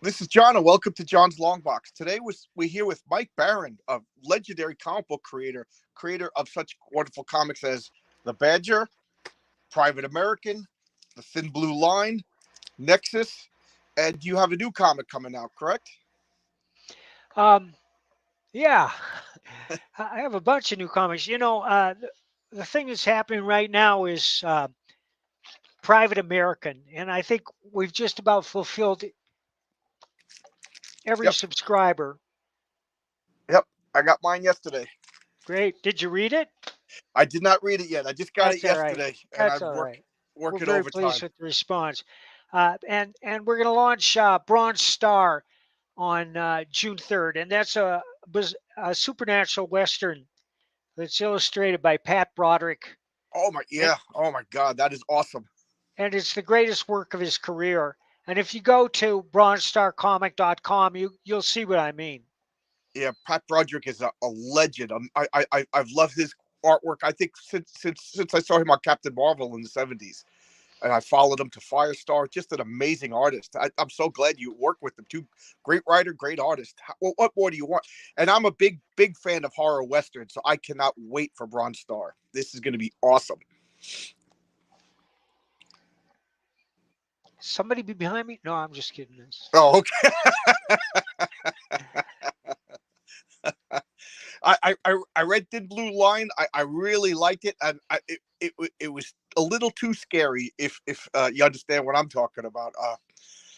This is John, and welcome to John's Long Box. Today we're here with Mike Barron, a legendary comic book creator of such wonderful comics as The Badger, Private American, The Thin Blue Line, Nexus, and you have a new comic coming out, correct? Um, yeah, I have a bunch of new comics. The thing that's happening right now is Private American, and I think we've just about fulfilled every Yep, subscriber. yep. I got mine yesterday. Great. Did you read it? I did not read it yet. I just got it That's all right. yesterday, and That's I'm all right. We're working very pleased overtime. with the response. And we're going to launch Bronze Star on June 3rd, and that's a supernatural western that's illustrated by Pat Broderick. Oh my, And yeah. Oh my God, that is awesome. it's the greatest work of his career. And if you go to bronzestarcomic.com, you'll see what I mean. Yeah, Pat Broderick is a legend. I've loved his artwork. I think since I saw him on Captain Marvel in the '70s, and I followed him to Firestar. Just an amazing artist. I'm so glad you work with him too. Great writer, great artist. Well, what more do you want? And I'm a big fan of horror western, so I cannot wait for Bronze Star. This is going to be awesome. Somebody be behind me? No, I'm just kidding. This. Oh, okay. I read Thin Blue Line. I really liked it, and it was a little too scary. If you understand what I'm talking about,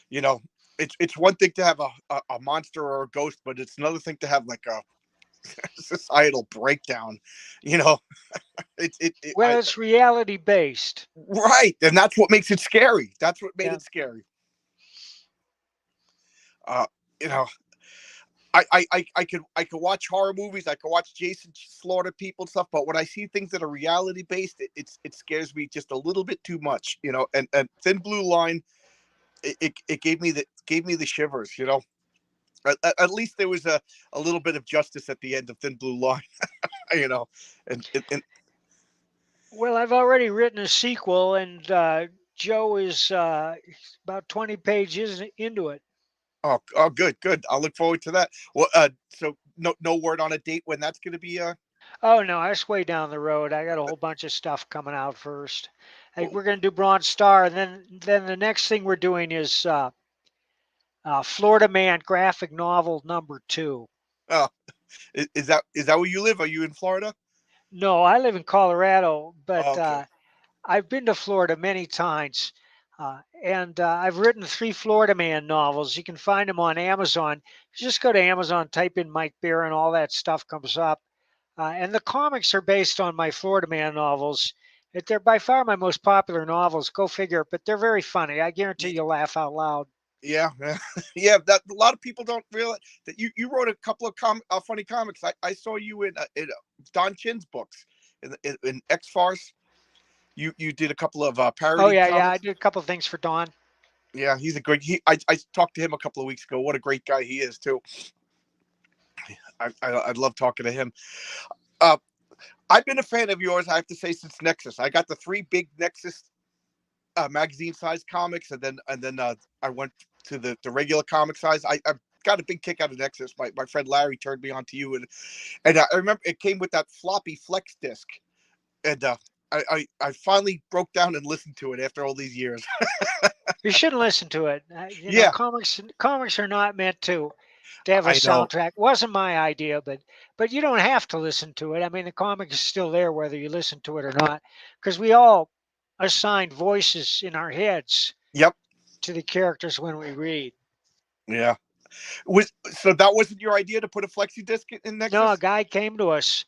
you know, it's one thing to have a monster or a ghost, but it's another thing to have like a societal breakdown. You know, it I Well, it's reality based. right, and that's what makes it scary. That's what made Yeah. it scary. Uh, you know, I could watch horror movies. I could watch Jason slaughter people and stuff. But when I see things that are reality based, it scares me just a little bit too much. You know, and Thin Blue Line, it gave me the shivers. You know, at least there was a little bit of justice at the end of Thin Blue Line. You know, and Well, I've already written a sequel, and Joe is about 20 pages into it. oh good. I'll look forward to that. Well, so no word on a date when that's going to be. Oh no, that's way down the road. I got a whole bunch of stuff coming out first. Like we're going to do Bronze Star, and then the next thing we're doing is Florida Man graphic novel number 2. Uh, is that where you live? Are you in Florida? No, I live in Colorado, Oh, but okay. I've been to Florida many times. And I've written 3 Florida Man novels. You can find them on Amazon. Just go to Amazon, type in Mike Barron, all that stuff comes up. And the comics are based on my Florida Man novels. They're by far my most popular novels. Go figure, but they're very funny. I guarantee you'll laugh out loud. Yeah, yeah. That a lot of people don't realize that you wrote a couple of funny comics. I saw you in Don Chin's books in X Farce. You did a couple of Oh parody yeah, yeah. I comics. did a couple things for Dawn. Yeah, he's a great. I talked to him a couple of weeks ago. What a great guy he is too. I love talking to him. Uh, I've been a fan of yours. I have to say since Nexus. I got the 3 big Nexus magazine size comics, and then I went to the regular comic size. I got a big kick out of Nexus. My friend Larry turned me on to you, and I remember it came with that floppy flex disc, and I finally broke down and listened to it after all these years. You shouldn't listen to it. Yeah, Comics are not meant to have a I know. soundtrack. Wasn't my idea, but you don't have to listen to it. I mean, the comic is still there whether you listen to it or not, because we all assigned voices in our heads Yep. to the characters when we read. Yeah. Was so that wasn't your idea to put a flexi disc in No, a Nexus? guy came to us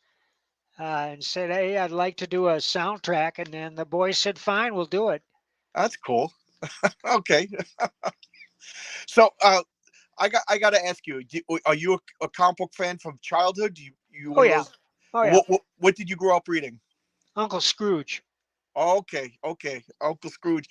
and said, "Hey, I'd like to do a soundtrack," and then the boys said, "Fine, we'll do it." That's cool. Okay. So I got to ask you: are you a comic book fan from childhood? You Oh one of yeah, those? oh yeah. What did you grow up reading? Uncle Scrooge. Okay, okay, Uncle Scrooge.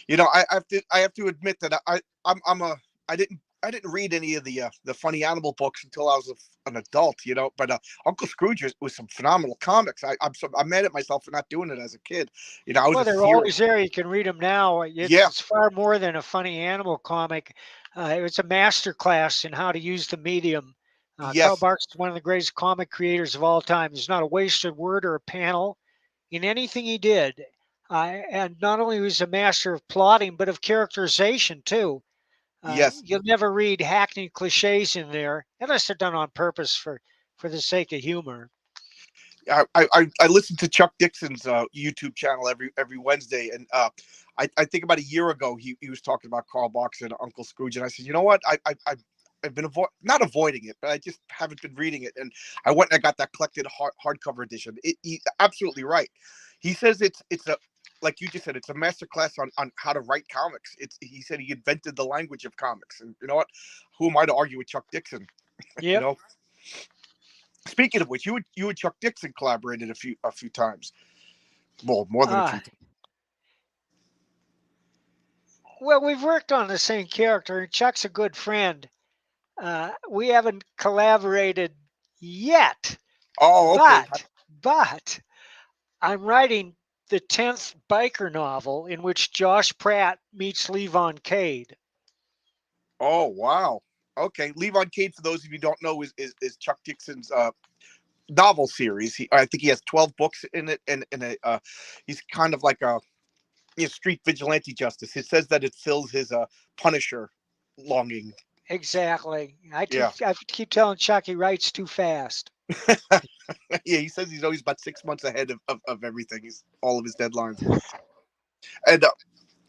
You know, I have to admit that I'm a I didn't read any of the funny animal books until I was an adult. You know, but Uncle Scrooge was some phenomenal comics. I'm mad at myself for not doing it as a kid. You know, I was Well, a they're serial. always there. You can read them now. Yeah, It's far more than a funny animal comic. It was a master class in how to use the medium. Karl Yes, Barks is one of the greatest comic creators of all time. There's not a wasted word or a panel in anything he did. And not only was he a master of plotting, but of characterization too. yes. You'll never read hackneyed cliches in there, unless they're done on purpose for the sake of humor. I listen to Chuck Dixon's YouTube channel every Wednesday, and I think about a year ago he was talking about Carl Barks and Uncle Scrooge, and I said, you know what, I've been not avoiding it, but I just haven't been reading it, and I went and I got that collected hardcover edition. He's absolutely right. He says it's a, like you just said, it's a master class on how to write comics. He said he invented the language of comics, and you know what? Who am I to argue with Chuck Dixon? You Yep. know. Speaking of which, you and Chuck Dixon collaborated a few times. Well, more than a Uh, few times. well, we've worked on the same character, and Chuck's a good friend. We haven't collaborated yet, Oh, okay. but I'm writing the 10th biker novel in which Josh Pratt meets Levon Cade. Oh, wow. Okay, Levon Cade, for those of you who don't know, is Chuck Dixon's novel series. I think he has 12 books in it, and he's kind of like a street vigilante justice. It says that it fills his Punisher longing. Exactly. Yeah, I keep telling Chuck he writes too fast. yeah. He says he's always about 6 months ahead of everything. He's all of his deadlines, and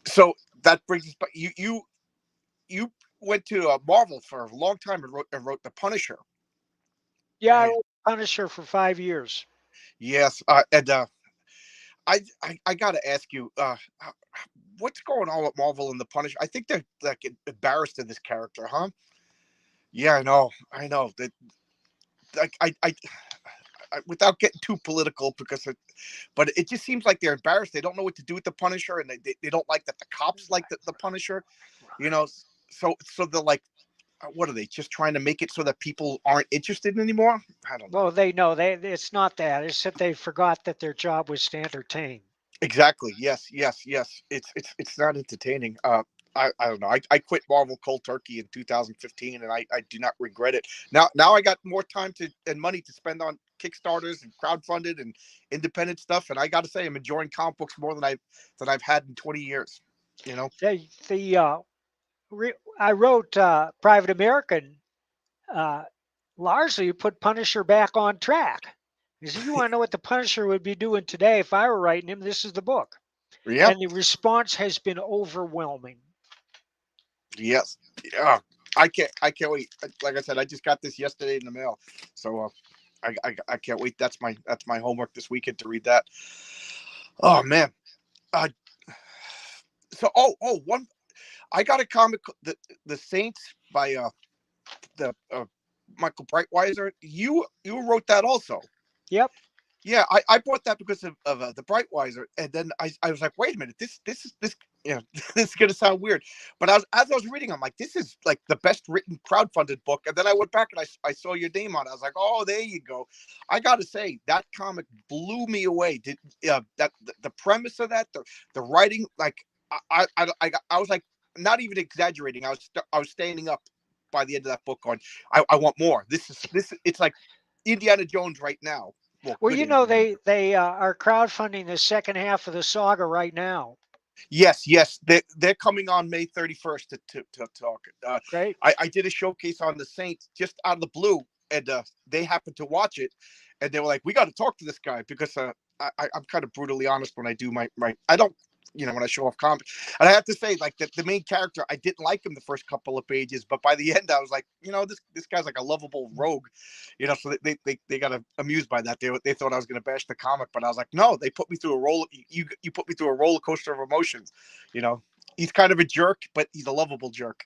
so that brings us back. You went to Marvel for a long time and wrote the Punisher, Yeah, I right? wrote Punisher for 5 years. Yes, and I got to ask you, what's going on with Marvel and the Punisher? I think they're like embarrassed of this character, huh? Yeah, I know, that. Like without getting too political, but it just seems like they're embarrassed. They don't know what to do with the Punisher, and they don't like that the cops like the Punisher. You know, so they're like, what are they just trying to make it so that people aren't interested anymore? I don't know. Well, they know it's not that. It's that they forgot that their job was to entertain. Exactly. Yes. Yes. Yes. It's not entertaining. I don't know. I quit Marvel cold turkey in 2015, and I do not regret it. Now I got more time to and money to spend on Kickstarters and crowdfunded and independent stuff, and I got to say I'm enjoying comic books more than I've had in 20 years. You know. The I wrote Private American uh, largely to put Punisher back on track. Because if you want to know what the Punisher would be doing today if I were writing him, this is the book. Yep. And the response has been overwhelming. Yes. Yeah. I can't wait. Like I said, I just got this yesterday in the mail, so I can't wait. That's my homework this weekend to read that. Oh man. Uh, so one I got a comic, the Saints by the Michael Brightweiser. You wrote that also. Yep. Yeah, I bought that because of the Brightweiser, and then I was like, wait a minute, this this is gonna sound weird, but as I was reading, I'm like, this is like the best written crowdfunded book, and then I went back and I saw your name on it. I was like, oh, there you go. I got to say that comic blew me away. Did that the premise of that, the writing, like I was like, not even exaggerating. I was standing up by the end of that book, going, I want more. This it's like Indiana Jones right now. Well, Well, good you know, Indiana. they are crowdfunding the second half of the saga right now. Yes, yes, they're coming on May 31st to talk. Great. I did a showcase on the Saints just out of the blue, and they happened to watch it, and they were like, "We got to talk to this guy," because I'm kind of brutally honest when I do my I don't. When I show off comics, and I have to say, like the main character, I didn't like him the first couple of pages, but by the end, I was like, this guy's like a lovable rogue, So they got amused by that. They thought I was going to bash the comic, but I was like, no, they put me through a roller. You put me through a roller coaster of emotions. You know, he's kind of a jerk, but he's a lovable jerk.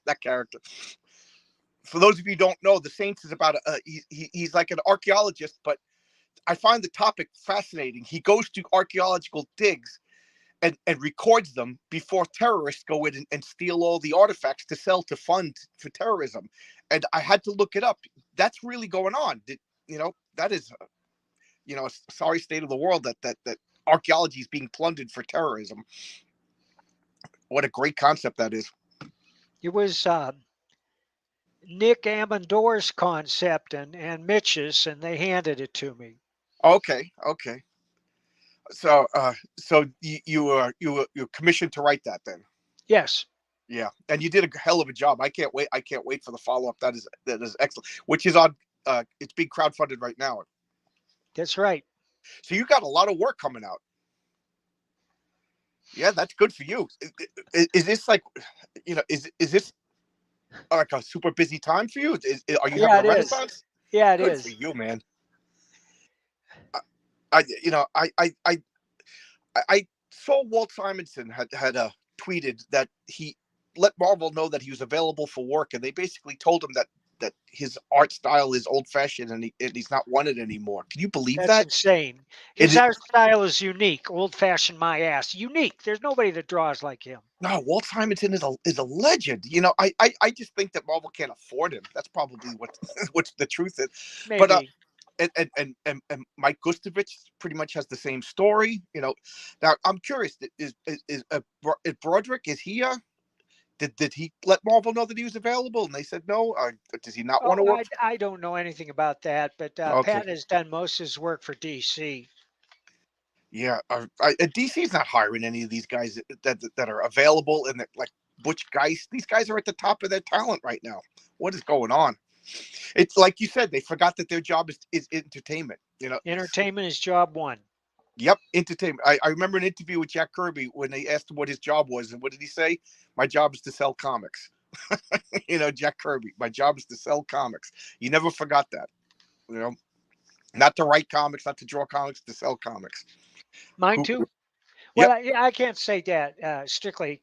That character. For those of you who don't know, the Saints is about he's like an archaeologist, but I find the topic fascinating. He goes to archaeological digs and records them before terrorists go in and steal all the artifacts to sell to fund for terrorism. And I had to look it up. That's really going on. That is, a sorry state of the world that archaeology is being plundered for terrorism. What a great concept that is. It was Nick Amendor's concept and Mitch's, and they handed it to me. Okay, okay. So you're commissioned to write that then? Yes, Yeah, and you did a hell of a job. I can't wait. I can't wait for the follow up. That is excellent. Which is on. It's being crowdfunded right now. that's right. So you got a lot of work coming out. Yeah, that's good for you. Is this like, is this like a super busy time for you? Are you having Yeah, a it is. renaissance? Yeah, it Good for is. you, man. I you know I saw Walt Simonson had tweeted that he let Marvel know that he was available for work, and they basically told him that his art style is old fashioned and he's not wanted anymore. Can you believe That's that? insane. It His is. art style is unique, old fashioned my ass. Unique. There's nobody that draws like him. No, Walt Simonson is a legend. I just think that Marvel can't afford him. That's probably what what's the truth is. But Maybe. and Mike Gustovich pretty much has the same story. Now I'm curious. Is Broderick? Is he did he let Marvel know that he was available? And they said no. Does he not want to Oh, work? I don't know anything about that, but Okay, Pat has done most of his work for DC. yeah. DC's not hiring any of these guys that are available and that like Butch Geist. These guys are at the top of their talent right now. What is going on? It's like you said, they forgot that their job is entertainment. Entertainment is job one. Yep, entertainment. I remember an interview with Jack Kirby when they asked him what his job was, and what did he say? My job is to sell comics. Jack Kirby. My job is to sell comics. You never forgot that. You know, not to write comics, not to draw comics, to sell comics. Mine Who? too. Well, Yep, I can't say that strictly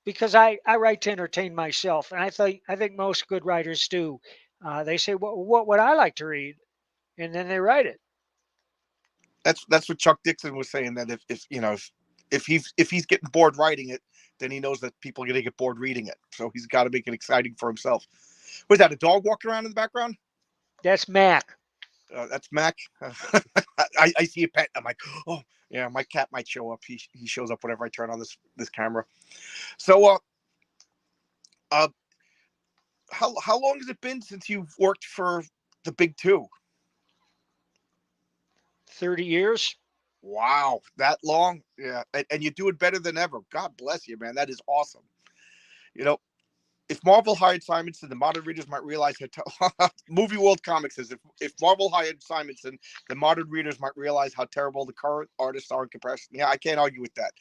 because I write to entertain myself, and I think most good writers do. They say, what would I like to read? And then they write it. that's what Chuck Dixon was saying. That if he's getting bored writing it, then he knows that people are going to get bored reading it. So he's got to make it exciting for himself. Was that a dog walking around in the background? That's Mac. That's Mac. I see a pet. I'm like, oh yeah, my cat might show up. He shows up whenever I turn on this camera. So uh, how long has it been since you've worked for the big two? 30 years. Wow, that long? Yeah, and you're doing better than ever. God bless you, man. That is awesome. You know, if Marvel hired Simonson, the modern readers might realize how Movie World Comics says if Marvel hired Simonson, the modern readers might realize how terrible the current artists are in comparison. Yeah, I can't argue with that.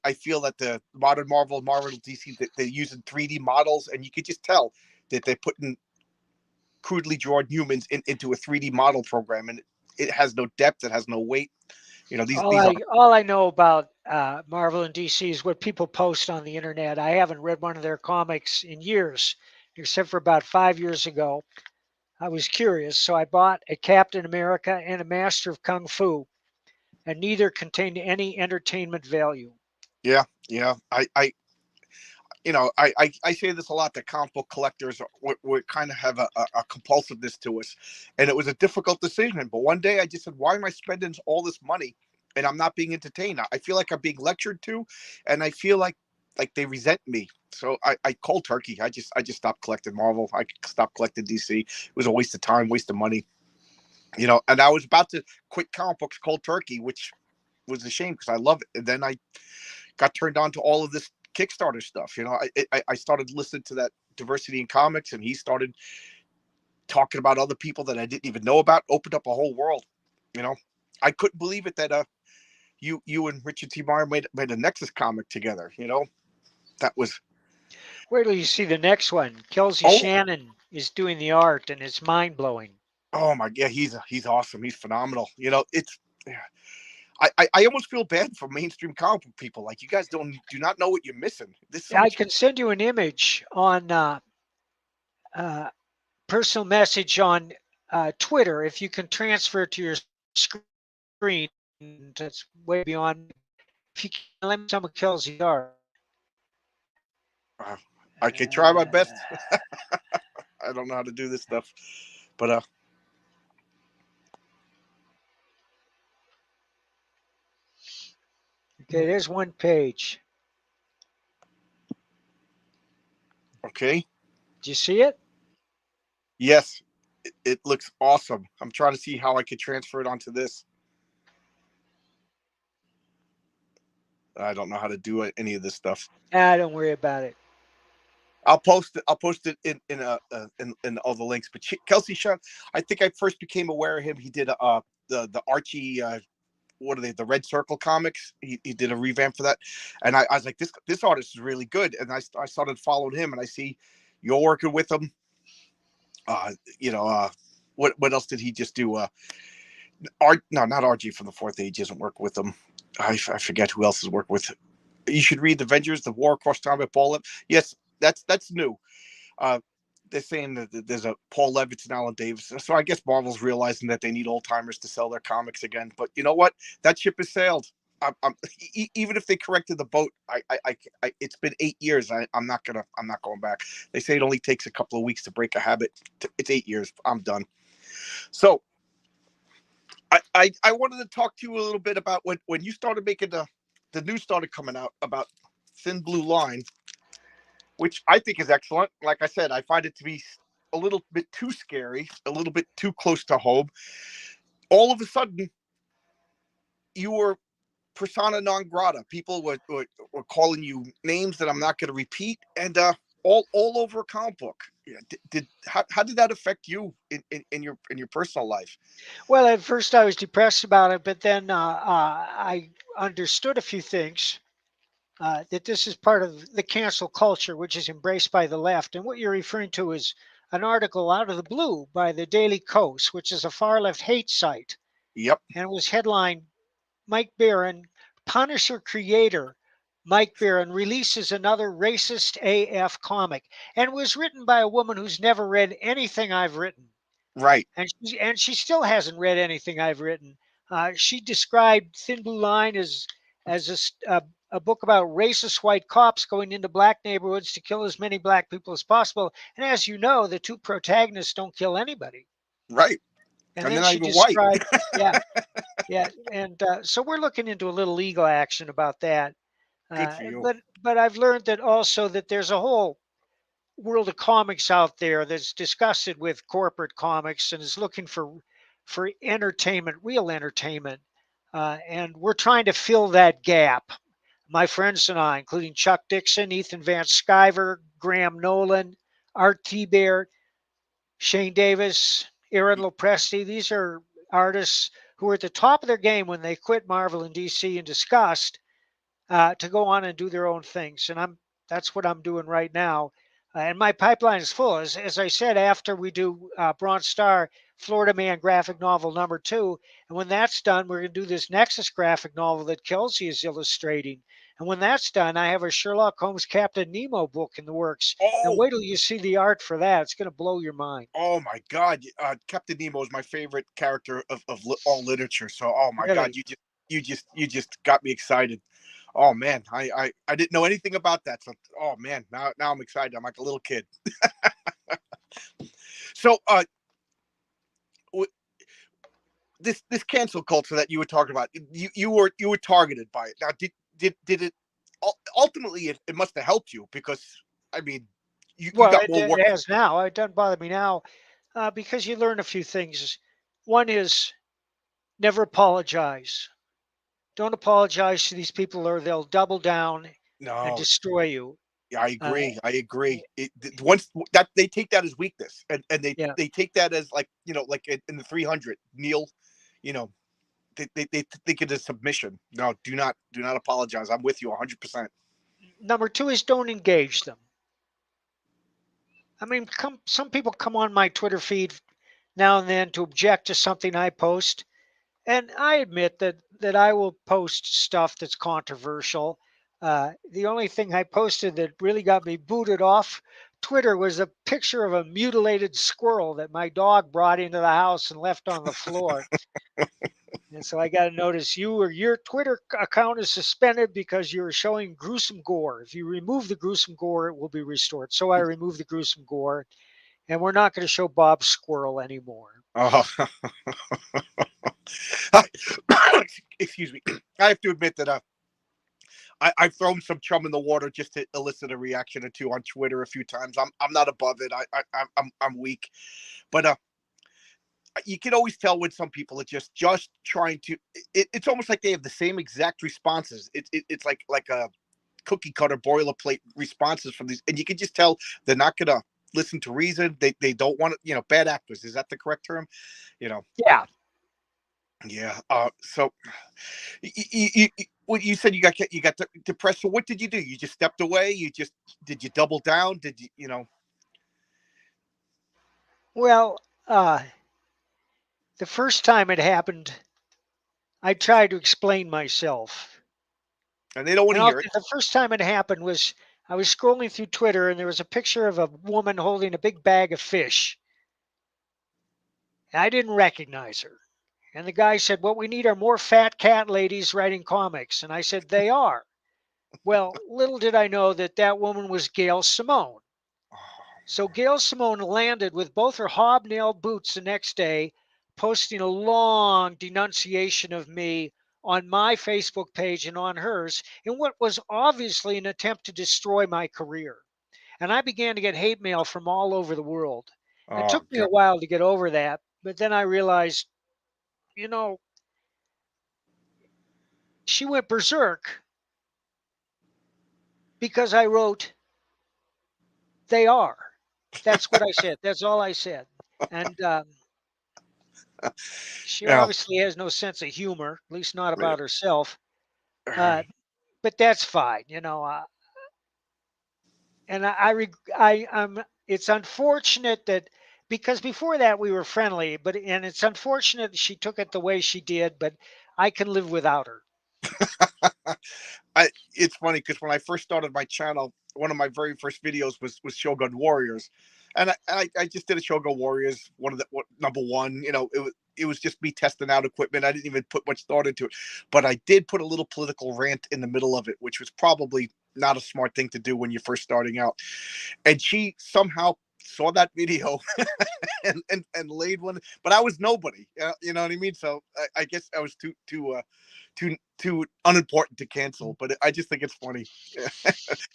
I feel that the modern Marvel DC, that they're using 3D models, and you could just tell that they're putting crudely drawn humans into a 3D model program, and it has no depth, it has no weight. These are. All I know about Marvel and DC is what people post on the internet. I haven't read one of their comics in years, except for about 5 years ago. I was curious, so I bought a Captain America and a Master of Kung Fu, and neither contained any entertainment value. Yeah, yeah. I say this a lot, that comic book collectors we kind of have a compulsiveness to us, and it was a difficult decision. But one day I just said, why am I spending all this money and I'm not being entertained? I feel like I'm being lectured to, and I feel like they resent me. So I cold turkey. I just stopped collecting Marvel. I stopped collecting DC. It was a waste of time, waste of money. And I was about to quit comic books cold turkey, which was a shame because I love it. And then I got turned on to all of this Kickstarter stuff. I started listening to that Diversity in Comics, and he started talking about other people that I didn't even know about. Opened up a whole world. You know, I couldn't believe it that you and Richard T. Meyer made a Nexus comic together. That was. Wait till you see the next one. Kelsey Oh, Shannon is doing the art, and it's mind blowing. oh my, yeah, he's awesome. He's phenomenal. It's. Yeah, I almost feel bad for mainstream comic book people. Like, you guys do not know what you're missing. There's so I much. can send you an image on uh, personal message on Twitter if you can transfer it to your screen. That's way beyond me. If you can, let me some of Kelsey's art. Uh, I can try my Uh, best. I don't know how to do this stuff, but okay, there's one page. Okay. Do you see it? Yes, it looks awesome. I'm trying to see how I could transfer it onto this. I don't know how to do any of this stuff. Ah, don't worry about it. I'll post it. I'll post it in all the links. But Kelsey Sean, I think I first became aware of him. He did the Archie what are they, the Red Circle comics. He did a revamp for that, and I was like, this artist is really good, and I started following him, and I see you're working with him. Uh, you know, what else did he just do? Art, no, not RG from the Fourth Age isn't work with him. I forget who else has worked with. You should read Avengers: The War Across Time with Paul. Yes, that's new. Uh, they're saying that there's a Paul Levitz and Alan Davis. So I guess Marvel's realizing that they need old timers to sell their comics again. But you know what? That ship has sailed. Even if they corrected the boat, it's been 8 years. I'm not going back. They say it only takes a couple of weeks to break a habit. It's 8 years. I'm done. So I wanted to talk to you a little bit about when you started making the news started coming out about Thin Blue Line, which I think is excellent. Like I said, I find it to be a little bit too scary, a little bit too close to home. All of a sudden, you were persona non grata. People were calling you names that I'm not going to repeat, and all over a comic book. Yeah, how did that affect you in your personal life? Well, at first I was depressed about it, but then I understood a few things. That this is part of the cancel culture, which is embraced by the left. And what you're referring to is an article out of the blue by the Daily Kos, which is a far left hate site. Yep. And it was headlined Mike Baron, Punisher creator Mike Baron releases another racist AF comic. And it was written by a woman who's never read anything I've written. Right. And she still hasn't read anything I've written. She described Thin Blue Line as a book about racist white cops going into black neighborhoods to kill as many black people as possible. And as you know, the two protagonists don't kill anybody. Right. And And then they're not she even white. described, yeah, yeah, and so we're looking into a little legal action about that. Good for you. But I've learned that also that there's a whole world of comics out there that's disgusted with corporate comics and is looking for entertainment, real entertainment, and we're trying to fill that gap. My friends and I, including Chuck Dixon, Ethan Van Sciver, Graham Nolan, Art T. Bear, Shane Davis, Aaron Lopresti. These are artists who were at the top of their game when they quit Marvel and DC in disgust to go on and do their own things. And that's what I'm doing right now. And my pipeline is full. As I said, after we do Bronze Star, Florida Man graphic novel #2, and when that's done, we're going to do this Nexus graphic novel that Kelsey is illustrating. And when that's done, I have a Sherlock Holmes Captain Nemo book in the works. And Oh, wait till you see the art for that. It's going to blow your mind. oh my God! Captain Nemo is my favorite character of all literature. So, oh my God, Really. you just got me excited. Oh man, I didn't know anything about that. So, oh man, now I'm excited. I'm like a little kid. So, this cancel culture that you were talking about, you were targeted by it. Now, did it ultimately it must have helped you because I mean, you Well, got it, more work. it has now. It doesn't bother me now because you learn a few things. One is never apologize. Don't apologize to these people or they'll double down and No, destroy you. yeah, I Uh, agree. I agree. Once that they take that as weakness, and yeah. they take that as like like in the 300, Neil, you know, they think it is submission. No, do not apologize. I'm with you 100%. Number two is don't engage them. I mean, some people come on my Twitter feed now and then to object to something I post. And I admit that I will post stuff that's controversial. The only thing I posted that really got me booted off Twitter was a picture of a mutilated squirrel that my dog brought into the house and left on the floor. And so I got to notice you or your Twitter account is suspended because you're showing gruesome gore. If you remove the gruesome gore, it will be restored. So I removed the gruesome gore, and we're not going to show Bob Squirrel anymore. Oh, excuse me. I have to admit that I've thrown some chum in the water just to elicit a reaction or two on Twitter a few times. I'm not above it. I'm weak, but you can always tell when some people are just trying to. It's almost like they have the same exact responses. It's like a cookie cutter boilerplate responses from these, and you can just tell they're not gonna listen to reason. They don't want to, bad actors. Is that the correct term? You know, Yeah. yeah. So what you said you got depressed. So what did you do? You just stepped away. Did you double down? Did you? Well, the first time it happened, I tried to explain myself. And they don't want And to hear it. the first time it happened was I was scrolling through Twitter and there was a picture of a woman holding a big bag of fish. I didn't recognize her. And the guy said, "What we need are more fat cat ladies writing comics." And I said, "They are." Well, little did I know that that woman was Gail Simone. So Gail Simone landed with both her hobnail boots the next day, posting a long denunciation of me on my Facebook page and on hers in what was obviously an attempt to destroy my career. And I began to get hate mail from all over the world. It Oh took me a God. while to get over that, but then I realized, you know, she went berserk because I wrote, "They are." That's what I said. That's all I said. And she Yeah. obviously has no sense of humor, at least not about herself. Uh, Yeah. but that's fine, you know. And I'm. It's unfortunate that because before that we were friendly, but and it's unfortunate that she took it the way she did. But I can live without her. I It's funny because when I first started my channel, one of my very first videos was Shogun Warriors, and I just did a Shogun Warriors, one of the number one. It was just me testing out equipment. I didn't even put much thought into it, but I did put a little political rant in the middle of it, which was probably not a smart thing to do when you're first starting out. And she somehow saw that video and laid one, but I was nobody. You know what I mean? So I guess I was too unimportant to cancel. But I just think it's funny.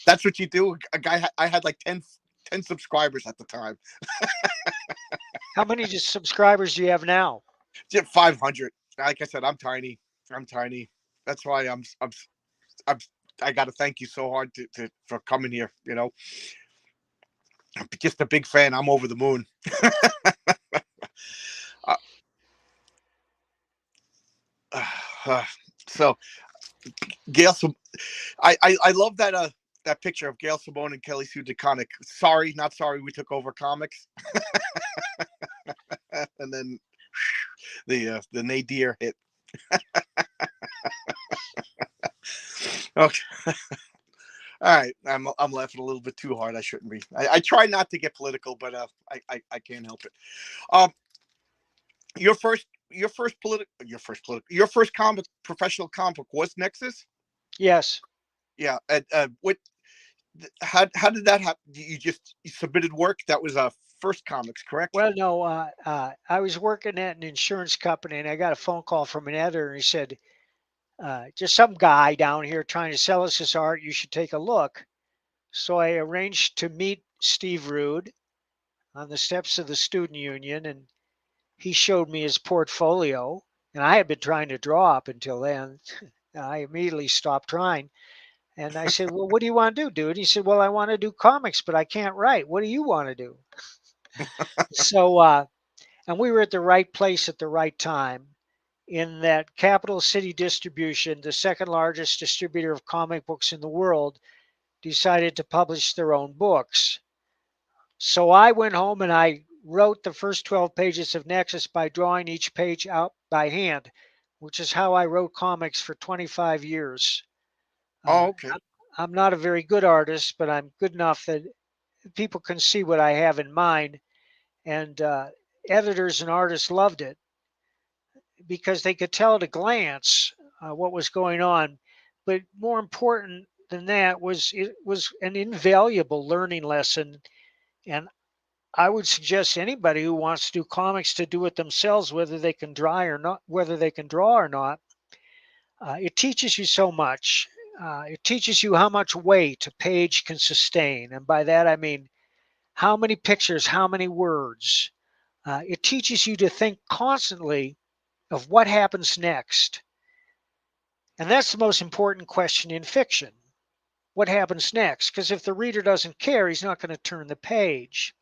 That's what you do. A guy, I had like 10 subscribers at the time. How many subscribers do you have now? Just 500. Like I said, I'm tiny. I'm tiny. That's why I'm I got to thank you so hard for coming here. I'm just a big fan. I'm over the moon. uh, uh, so Gail, I love that picture of Gail Simone and Kelly Sue DeConnick. Sorry, not sorry. We took over comics, and then the nadir hit. Okay, all right. I'm laughing a little bit too hard. I shouldn't be. I try not to get political, but I can't help it. Um, your first comic professional comic book was Nexus. Yes. Yeah. What? How did that happen? You submitted work that was first comics, correct? Well, no. I was working at an insurance company, and I got a phone call from an editor, and he said, "Just some guy down here trying to sell us his art. You should take a look." So I arranged to meet Steve Rude on the steps of the student union, and he showed me his portfolio. And I had been trying to draw up until then. I immediately stopped trying. And I said, "Well, what do you want to do, dude?" He said, "Well, I want to do comics, but I can't write. What do you want to do?" So, and we were at the right place at the right time in that Capital City Distribution, the second largest distributor of comic books in the world, decided to publish their own books. So I went home and I wrote the first 12 pages of Nexus by drawing each page out by hand, which is how I wrote comics for 25 years. Oh, Uh, okay. I'm not a very good artist, but I'm good enough that people can see what I have in mind. And editors and artists loved it because they could tell at a glance what was going on. But more important than that was it was an invaluable learning lesson. And I would suggest anybody who wants to do comics to do it themselves, whether they can draw or not, whether they can draw or not. It teaches you so much. It teaches you how much weight a page can sustain. And by that, I mean how many pictures, how many words. It teaches you to think constantly of what happens next. And that's the most important question in fiction. What happens next? Because if the reader doesn't care, he's not going to turn the page.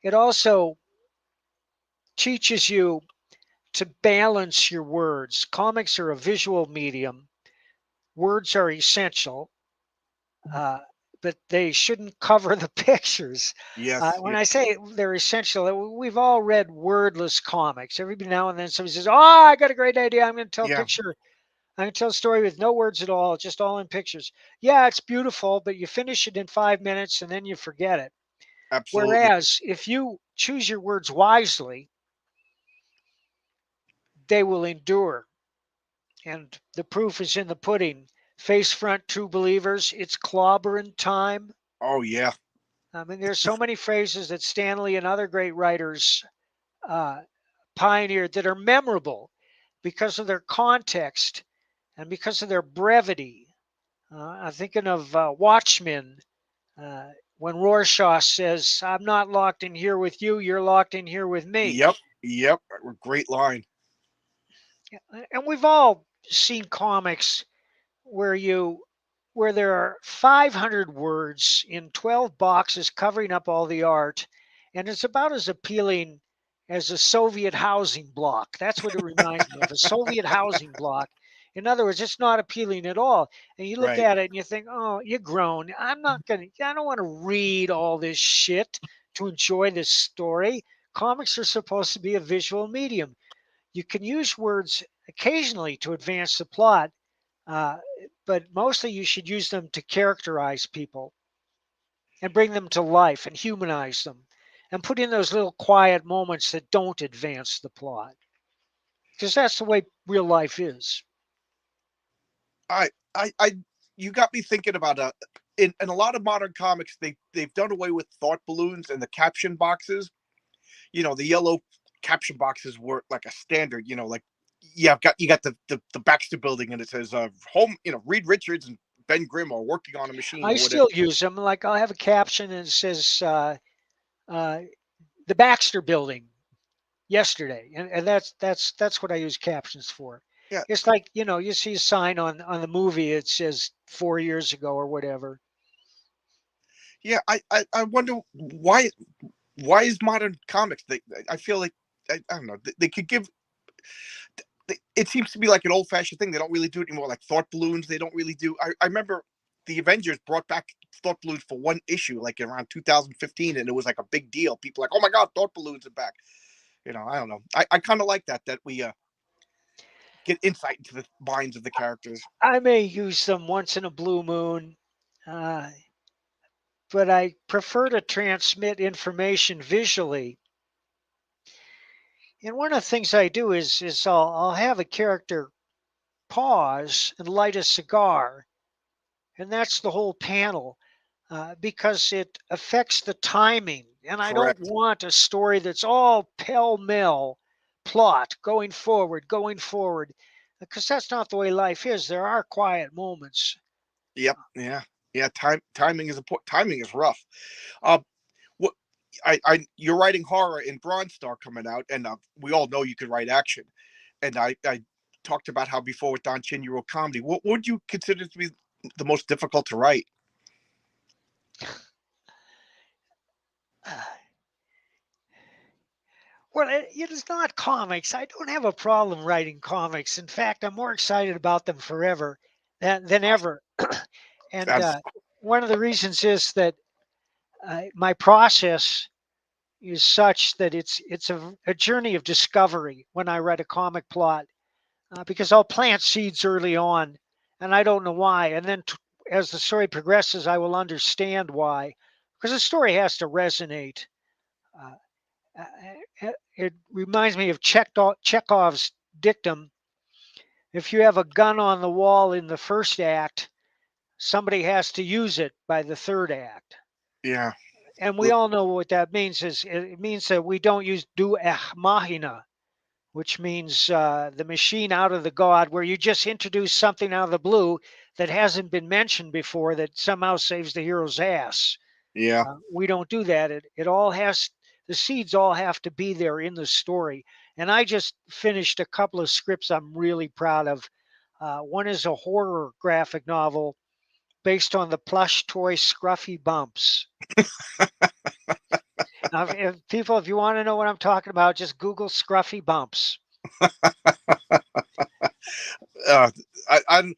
It also teaches you to balance your words. Comics are a visual medium, words are essential, uh, but they shouldn't cover the pictures. Yes. When Yeah. I say they're essential, we've all read wordless comics. Every now and then somebody says, "Oh, I got a great idea. I'm going to tell a Yeah. picture. I'm going to tell a story with no words at all, just all in pictures." Yeah, it's beautiful, but you finish it in 5 minutes and then you forget it. Absolutely. Whereas if you choose your words wisely, they will endure. And the proof is in the pudding. Face front true believers, it's clobbering time. Oh yeah. I mean, there's so many phrases that Stanley and other great writers uh, pioneered that are memorable because of their context and because of their brevity. I'm thinking of Watchmen when Rorschach says, "I'm not locked in here with you, you're locked in here with me." Yep. Yep. Great line. And we've all seen comics where you where there are 500 words in 12 boxes covering up all the art, and it's about as appealing as a Soviet housing block. That's what it reminds me of, a Soviet housing block. In other words, it's not appealing at all. And you look Right. at it and you think, "Oh, you're grown. I don't want to read all this shit to enjoy this story." Comics are supposed to be a visual medium. You can use words occasionally to advance the plot, uh, but mostly you should use them to characterize people and bring them to life and humanize them and put in those little quiet moments that don't advance the plot, because that's the way real life is. I you got me thinking about in a lot of modern comics they've done away with thought balloons and the caption boxes. The yellow caption boxes were like a standard. Like yeah, you got the Baxter Building and it says home. Reed Richards and Ben Grimm are working on a machine I or whatever. still use them. Like I'll have a caption and it says uh, the Baxter Building yesterday, and that's what I use captions for. Yeah, It's like you see a sign on the movie, it says 4 years ago or whatever. yeah. I wonder why is modern comics I feel like I don't know they could give it seems to be like an old fashioned thing. They don't really do it anymore. Like thought balloons, they don't really do. I remember the Avengers brought back thought balloons for one issue, like around 2015, and it was like a big deal. People like, oh my god, thought balloons are back. I don't know. I kind of like that we get insight into the minds of the characters. I may use them once in a blue moon, uh, but I prefer to transmit information visually. And one of the things I do is I'll have a character pause and light a cigar, and that's the whole panel, because it affects the timing. And I don't Correct. want a story that's all pell mell plot going forward, because that's not the way life is. There are quiet moments. Yep. Yeah. Yeah. Timing is important. Timing is rough. Uh, what you're writing horror in Bronze Star coming out, and we all know you can write action. And I talked about how before with Don Chin you wrote comedy. What would you consider to be the most difficult to write? Well, it is not comics. I don't have a problem writing comics. In fact, I'm more excited about them forever than ever. And That's one of the reasons is that my process is such that it's a journey of discovery when I write a comic plot, because I'll plant seeds early on, and I don't know why. And then as the story progresses, I will understand why, because the story has to resonate. Uh, it reminds me of Chekhov's dictum: if you have a gun on the wall in the first act, somebody has to use it by the third act. yeah. And we all know what that means. Is it means that we don't use deus ex machina, which means the machine out of the god, where you just introduce something out of the blue that hasn't been mentioned before that somehow saves the hero's ass. Yeah. We don't do that. It all has, the seeds all have to be there in the story. And I just finished a couple of scripts I'm really proud of. One is a horror graphic novel based on the plush toy Scruffy Bumps. Now, if people, if you want to know what I'm talking about, just Google Scruffy Bumps. Uh, I'm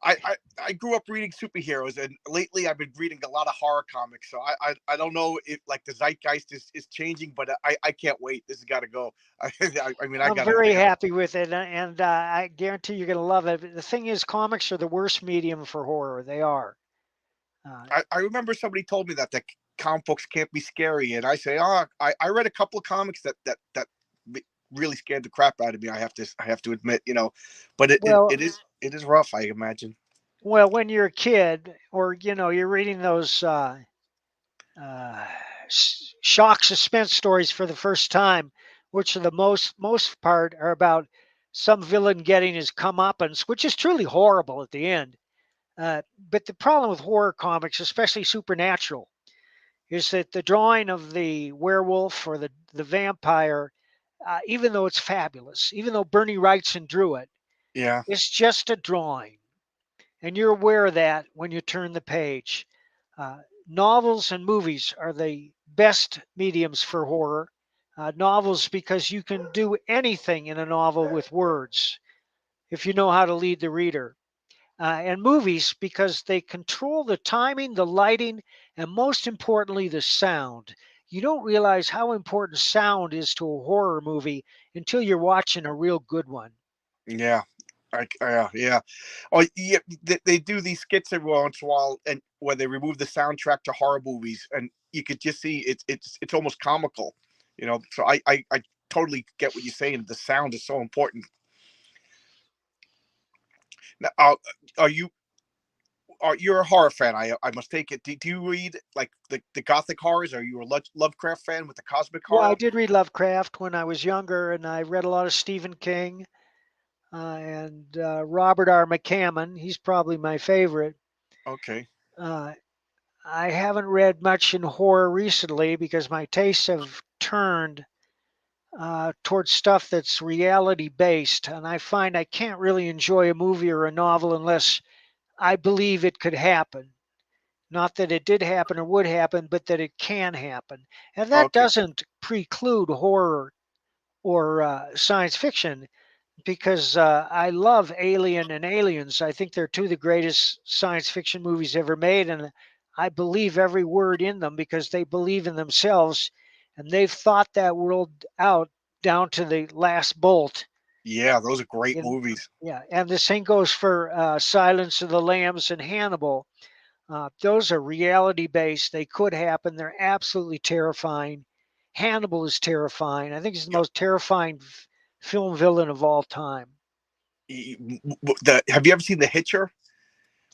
I grew up reading superheroes, and lately I've been reading a lot of horror comics. So I don't know if like the zeitgeist is changing, but I can't wait. This has got to go. I mean, I'm I very got. happy with it, and I guarantee you're going to love it. The thing is, comics are the worst medium for horror. They are. Uh, I remember somebody told me that comic books can't be scary, and I say, oh, I read a couple of comics that really scared the crap out of me. I have to admit, but well, it is rough. I imagine. well, when you're a kid, or you're reading those uh, shock suspense stories for the first time, which are the most part are about some villain getting his comeuppance, which is truly horrible at the end. But the problem with horror comics, especially supernatural, is that the drawing of the werewolf or the vampire, even though it's fabulous, even though Bernie Wrightson drew it, Yeah, it's just a drawing. And you're aware of that when you turn the page. Uh, Novels and movies are the best mediums for horror. Novels, because you can do anything in a novel with words if you know how to lead the reader. And movies, because they control the timing, the lighting, and most importantly, the sound. You don't realize how important sound is to a horror movie until you're watching a real good one. yeah. Yeah. Oh, yeah. They do these skits every once in a while, and where they remove the soundtrack to horror movies, and you could just see it's almost comical, So I totally get what you're saying. The sound is so important. Now, are you you're a horror fan? I must take it. Do you read like the gothic horrors? Are you a Lovecraft fan with the cosmic Yeah, I horror? did read Lovecraft when I was younger, and I read a lot of Stephen King and Robert R. McCammon. He's probably my favorite. Okay. Uh, I haven't read much in horror recently because my tastes have turned towards stuff that's reality based, and I find I can't really enjoy a movie or a novel unless I believe it could happen. Not that it did happen or would happen, but that it can happen. And that Okay. doesn't preclude horror or science fiction because I love Alien and Aliens. I think they're two of the greatest science fiction movies ever made, and I believe every word in them because they believe in themselves and they've thought that world out down to the last bolt. Yeah, those are great In movies. Yeah, and the same goes for Silence of the Lambs and Hannibal. Those are reality based. They could happen. They're absolutely terrifying. Hannibal is terrifying. I think he's the most terrifying film villain of all time. Have you ever seen The Hitcher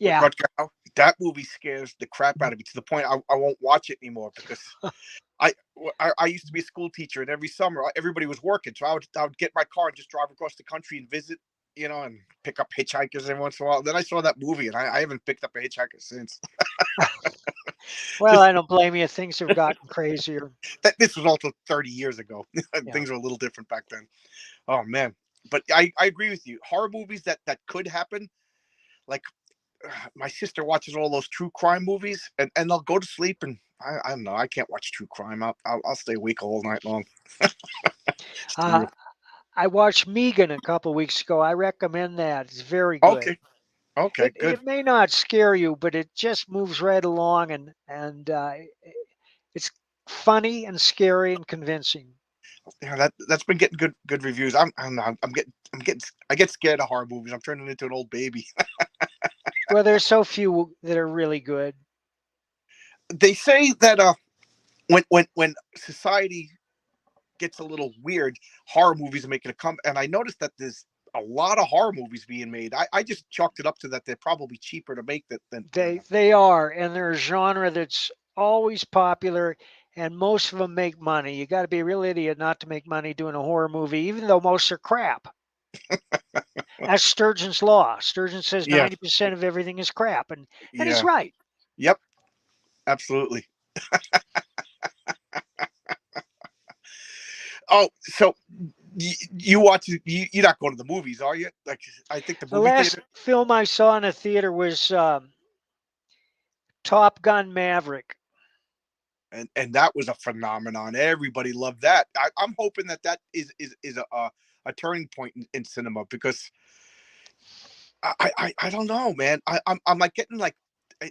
with Yeah. Rutger Hauer? That movie scares the crap out of me to the point I won't watch it anymore because I, I used to be a school teacher, and every summer everybody was working, so I would get my car and just drive across the country and visit, and pick up hitchhikers every once in a while. Then I saw that movie, and I haven't picked up a hitchhiker since. Well, Just I don't blame you. Things have gotten crazier. this was also 30 years ago. Yeah. Things were a little different back then. Oh man, but I agree with you. Horror movies that could happen, like my sister watches all those true crime movies, and they'll go to sleep, and I don't know. I can't watch true crime. I'll stay awake all night long. It's too Uh, real. I watched Megan a couple weeks ago. I recommend that. It's very good. Okay. Okay. It Good. may not scare you, but it just moves right along, and it's funny and scary and convincing. Yeah, that's been getting good reviews. I get scared of horror movies. I'm turning into an old baby. Well, there's so few that are really good. They say that when society gets a little weird, horror movies are making a come. And I noticed that there's a lot of horror movies being made. I just chalked it up to that they're probably cheaper to make than They are, and they're a genre that's always popular, and most of them make money. You got to be a real idiot not to make money doing a horror movie, even though most are crap. That's Sturgeon's law. Sturgeon says Yeah, 90% of everything is crap, and he's yeah, right. yep, absolutely. Oh, so you watch you're not going to the movies, are you? Like, I think the The movie last theater, film I saw in a theater was Top Gun Maverick. and that was a phenomenon. Everybody loved that. I'm hoping that is a turning point in cinema, because I don't know, man. I'm like getting like,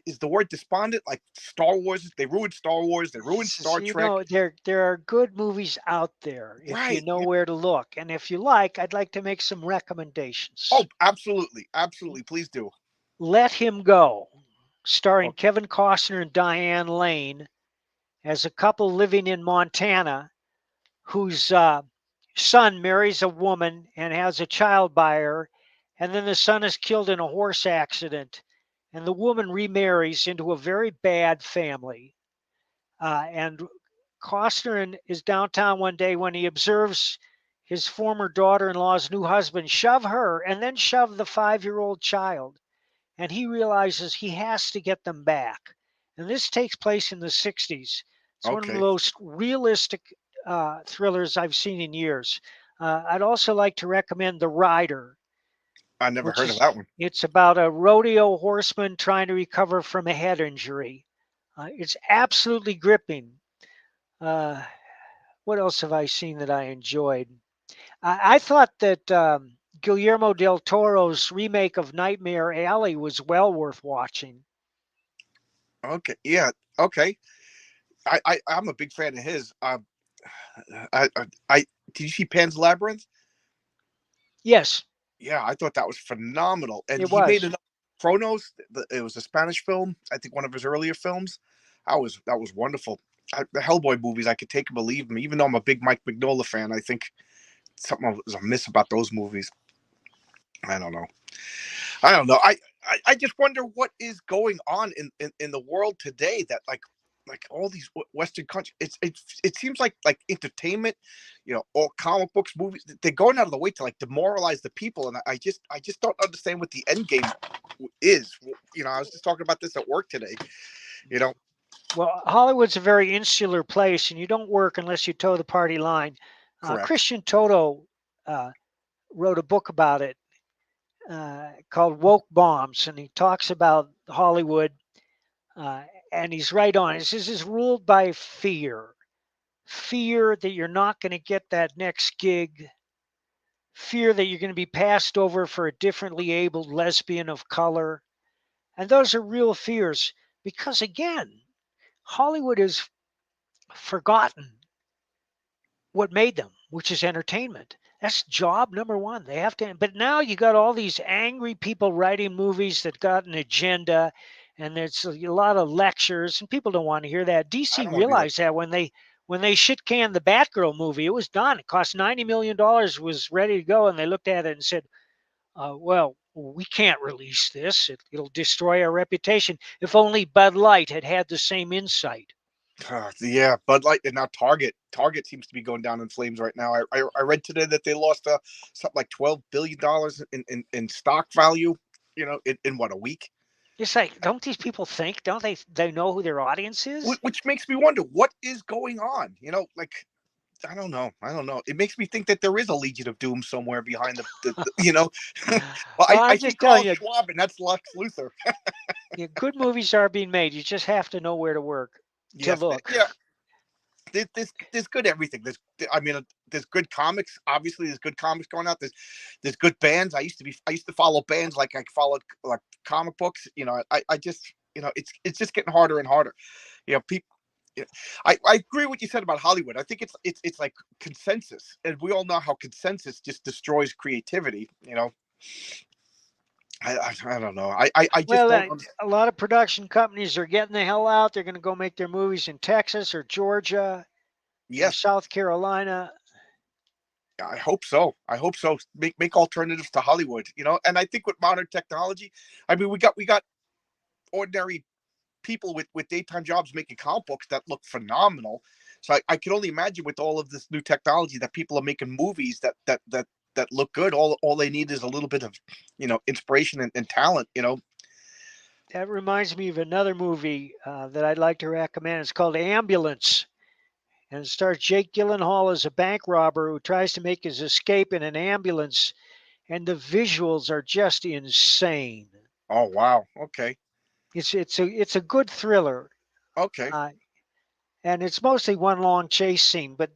is the word despondent? Like Star Wars, they ruined Star Wars, they ruined Star You Trek. know, there are good movies out there if you Right. know Yeah. where to look, and if you like, I'd like to make some Oh, recommendations. absolutely, absolutely. Please do. Let Him Go, starring Oh, Kevin Costner and Diane Lane as a couple living in Montana whose son marries a woman and has a child by her, and then the son is killed in a horse accident, and the woman remarries into a very bad family. And Costner is downtown one day when he observes his former daughter in law's new husband shove her and then shove the 5-year-old child. And he realizes he has to get them back. And this takes place in the 60s. It's one of the okay. most realistic thrillers I've seen in years. I'd also like to recommend The Rider, I never which heard of is that one. it's about a rodeo horseman trying to recover from a head injury. It's absolutely gripping. Uh, what else have I seen that I enjoyed? I thought that Guillermo del Toro's remake of Nightmare Alley was well worth watching. Okay, yeah, okay. I'm a big fan of his. I did you see Pan's Labyrinth? Yes, Yeah, I thought that was phenomenal. And it he made was. another Chronos. It was a Spanish film. I think one of his earlier films. That was wonderful. The Hellboy movies, I could take and believe them. Even though I'm a big Mike Mignola fan, I think something was amiss about those movies. I don't know. I don't know. I just wonder what is going on in the world today, that like all these Western countries. It seems like entertainment, all comic books, movies. They're going out of the way to like demoralize the people, and I just don't understand what the end game is. I was just talking about this at work today. You know, Well, Hollywood's a very insular place, and you don't work unless you toe the party line. correct. Christian Toto uh, wrote a book about it called Woke Bombs, and he talks about Hollywood, uh, and he's right on. He says it's ruled by fear that you're not going to get that next gig, fear that you're going to be passed over for a differently abled lesbian of color. And those are real fears because, again, Hollywood has forgotten what made them, which is entertainment. That's job number one. They have to, but now you got all these angry people writing movies that got an agenda, and there's a lot of lectures, and people don't want to hear that. I DC don't want to be like, realized that when they shit canned the Batgirl movie, it was done. It cost $90 million, was ready to go, and they looked at it and said, "Well, we can't release this. It'll destroy our reputation." If only Bud Light had had the same insight. yeah, Bud Light, and now Target seems to be going down in flames right now. I read today that they lost something like $12 billion in stock value. In what, a week? It's like, don't these people think? Don't they know who their audience is? Which makes me wonder what is going on. Like, I don't know. I don't know. It makes me think that there is a Legion of Doom somewhere behind the. Well, Well, I I'm see just telling Carl you, Schwab, and that's Lex Luthor. good movies are being made. You just have to know where to work to Yes, look. yeah. There's good everything. I mean, there's good comics. Obviously, there's good comics going out. There's good bands. I used to follow bands like I followed like comic books. I just it's just getting harder and harder. People. I agree with what you said about Hollywood. I think it's like consensus, and we all know how consensus just destroys creativity. I don't know. I just Well, don't. a lot of production companies are getting the hell out. They're going to go make their movies in Texas or Georgia or Yes, South Carolina. I hope so. I hope so. Make alternatives to Hollywood. And I think with modern technology, I mean, we got ordinary people with daytime jobs making comic books that look phenomenal. So I can only imagine with all of this new technology that people are making movies that that look good. All they need is a little bit of, inspiration and talent. That reminds me of another movie that I'd like to recommend. It's called Ambulance, and it stars Jake Gyllenhaal as a bank robber who tries to make his escape in an ambulance, and the visuals are just insane. Oh wow. Okay. It's a good thriller, Okay. uh, and it's mostly one long chase scene. But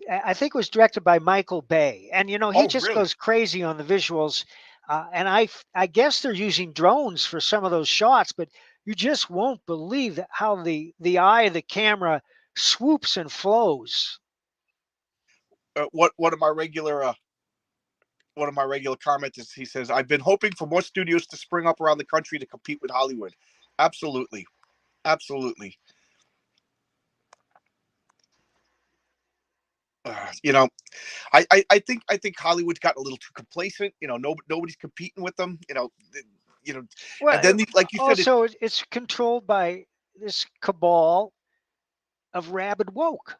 I think it was directed by Michael Bay, and he Oh just really? goes crazy on the visuals. And I guess they're using drones for some of those shots, but you just won't believe how the eye of the camera swoops and flows. What one of my regular commenters, he says, I've been hoping for more studios to spring up around the country to compete with Hollywood. Absolutely. Absolutely. You know, I think Hollywood's gotten a little too complacent. Nobody's competing with them. You know, and then Well, like you said, it's controlled by this cabal of rabid woke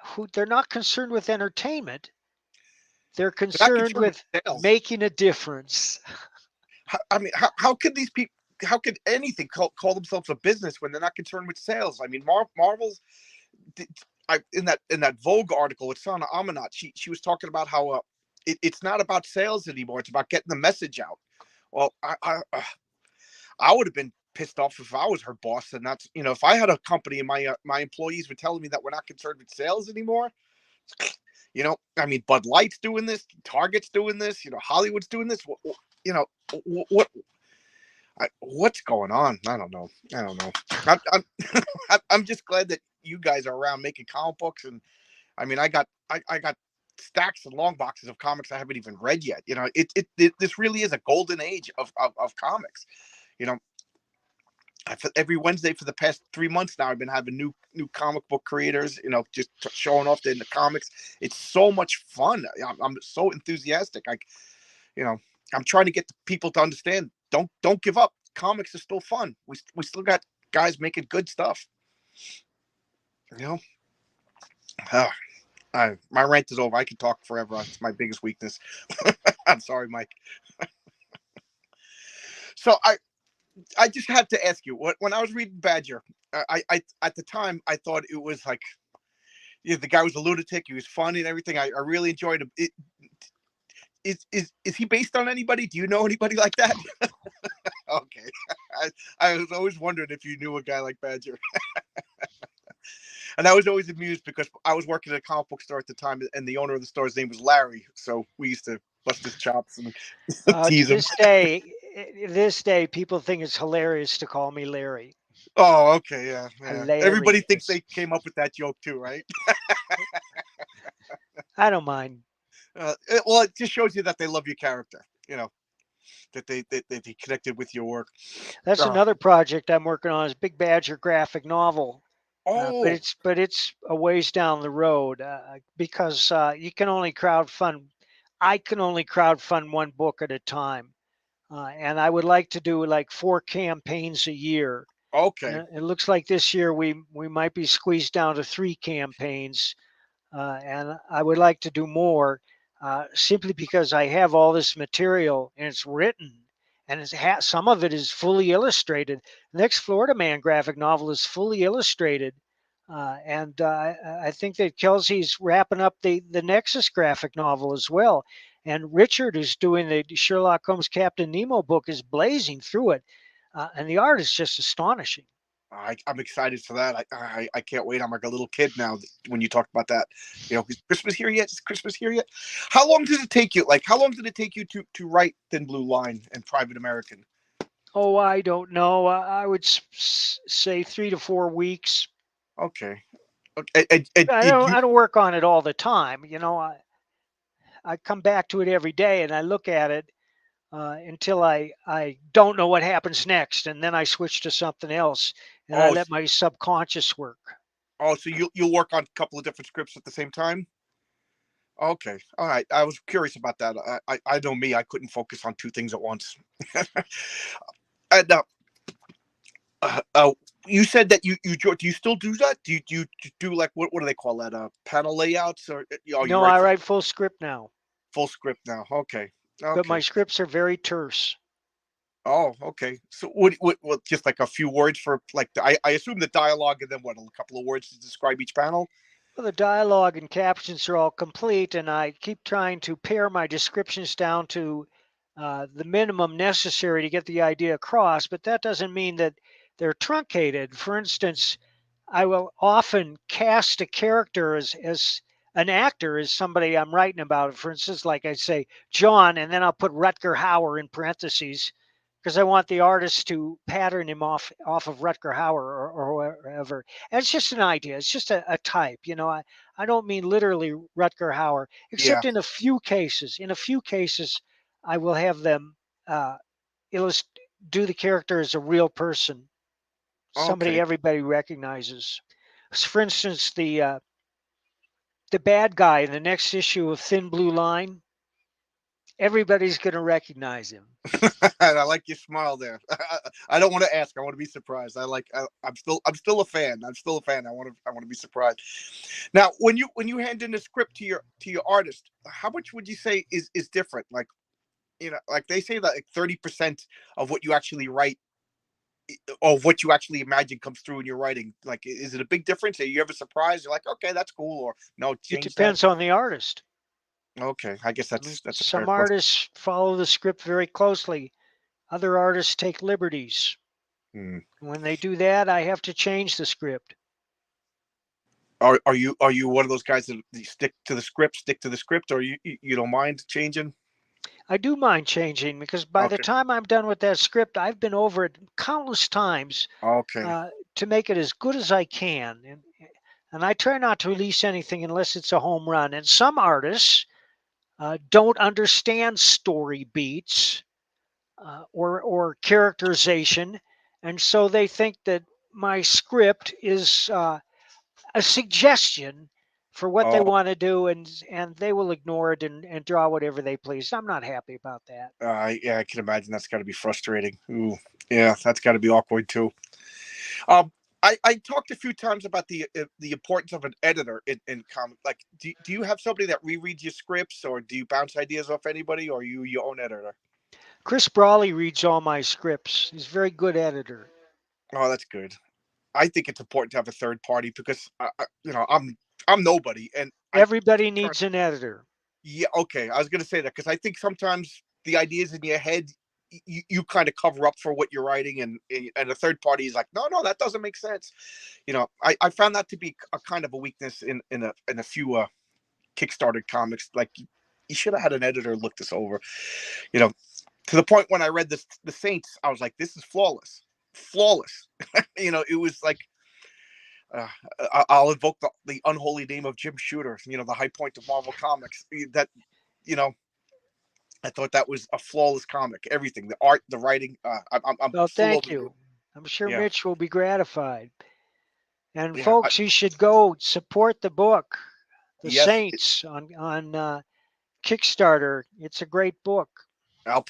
who they're not concerned with entertainment. They're they're not concerned concerned with with sales. making a difference. I mean, how could these people? How could anything call themselves a business when they're not concerned with sales? I mean, Marvel's. In that Vogue article, it's on Amanat. She was talking about how it's not about sales anymore. It's about getting the message out. Well, I would have been pissed off if I was her boss, and that's if I had a company and my employees were telling me that we're not concerned with sales anymore. I mean, Bud Light's doing this, Target's doing this, Hollywood's doing this. You know, what what's going on? I don't know. I don't know. I'm just glad that you guys are around making comic books, and I mean, I got stacks and long boxes of comics I haven't even read yet. This really is a golden age of comics. You know, every Wednesday for the past 3 months now, I've been having new comic book creators. Just showing off in the comics. It's so much fun. I'm so enthusiastic. You know, I'm trying to get people to understand. Don't give up. Comics are still fun. We still got guys making good stuff. You know, my rant is over. I can talk forever. It's my biggest weakness. I'm sorry, Mike. So I just had to ask you. When I was reading Badger, I at the time I thought it was like, the guy was a lunatic. He was funny and everything. I really enjoyed him. Is he based on anybody? Do you know anybody like that? Okay. I was always wondering if you knew a guy like Badger. And I was always amused because I was working at a comic book store at the time, and the owner of the store's name was Larry. So we used to bust his chops and To tease him. this day, people think it's hilarious to call me Larry. Oh, okay, yeah, yeah. Everybody thinks Hilarious. they came up with that joke too, right? I don't mind. Well, it just shows you that they love your character. That they connected with your work. That's Uh, another project I'm working on is Big Badger graphic novel. But oh, it's a ways down the road because you can only crowdfund. I can only crowdfund one book at a time, and I would like to do like 4 campaigns a year. okay. And it looks like this year we might be squeezed down to 3 campaigns, and I would like to do more, simply because I have all this material and it's written, and some of it is fully illustrated. The next Florida Man graphic novel is fully illustrated, and I think that Kelsey's wrapping up the Nexus graphic novel as well. And Richard, who's doing the Sherlock Holmes Captain Nemo book, is blazing through it, and the art is just astonishing. I'm excited for that. I can't wait. I'm like a little kid now when you talk about that. Is Christmas here yet? Is Christmas here yet? How long does it take you? Like, how long did it take you to write Thin Blue Line and Private American? Oh, I don't know. I would say 3 to 4 weeks. Okay. Okay. And I did don't you? I don't work on it all the time. I come back to it every day and I look at it until I don't know what happens next, and then I switch to something else and I Oh, let my subconscious work. so you'll work on a couple of different scripts at the same time? Okay. All right. I was curious about that. I know me. I couldn't focus on two things at once. And You said that do you still do that? Do you do like what do they call that? Panel layouts or you No, write I write full script now, full script now? Okay, but my okay. scripts are very terse. Oh, okay. So what just like a few words for like I assume the dialogue and then what a couple of words to describe each panel. Well, the dialogue and captions are all complete, and I keep trying to pare my descriptions down to the minimum necessary to get the idea across, but that doesn't mean that they're truncated. For instance, I will often cast a character as an actor as somebody I'm writing about. For instance, like I say, John, and then I'll put Rutger Hauer in parentheses because I want the artist to pattern him off of Rutger Hauer or whoever. And it's just an idea. It's just a type. I don't mean literally Rutger Hauer, Yeah. except in a few cases. In a few cases, I will have them uh, do the character as a real person, somebody Okay. everybody recognizes. So for instance, the bad guy in the next issue of Thin Blue Line, everybody's going to recognize him. I like your smile there. I don't want to ask. I want to be surprised. I'm still a fan. I'm still a fan. I want to be surprised. Now, when you hand in a script to your artist, how much would you say is different? Like like they say that like 30% of what you actually write or what you actually imagine comes through in your writing. Like, is it a big difference? Are you ever surprised? You're like, okay, that's cool, or no, It change that. depends on the artist. Okay, I guess I mean, that's a fair some question. artists follow the script very closely, other artists take liberties. Hmm. When they do that, I have to change the script. Are you one of those guys that stick to the script, or you don't mind changing? I do mind changing because by the Okay, time I'm done with that script, I've been over it countless times okay. to make it as good as I can. And I try not to release anything unless it's a home run. And some artists don't understand story beats or characterization, and so they think that my script is a suggestion for what they Oh, want to do, and they will ignore it and draw whatever they please. I'm not happy about that. yeah, I can imagine that's got to be frustrating. Ooh, yeah, that's got to be awkward too. Um, I talked a few times about the importance of an editor in comic. Like, do you have somebody that rereads your scripts, or do you bounce ideas off anybody, or are you your own editor? Chris Brawley reads all my scripts. He's a very good editor. Oh, that's good. I think it's important to have a third party because I'm nobody, and I Everybody try. needs an editor. Yeah, okay. I was gonna say that because I think sometimes the ideas in your head, you kind of cover up for what you're writing, and a third party is like, no, no, that doesn't make sense. I found that to be a kind of a weakness in a few Kickstarter comics. Like, you should have had an editor look this over. You know, to the point when I read the Saints, I was like, this is flawless, flawless. It was like. Uh, I'll invoke the unholy name of Jim Shooter. The high point of Marvel Comics. That you know I thought that was a flawless comic. Everything, the art, the writing. I'm Well, full thank over the moon. you. I'm sure Yeah, Mitch will be gratified. And yeah. folks, you should go support the book, The Yes, Saints, on Kickstarter. It's a great book. I'll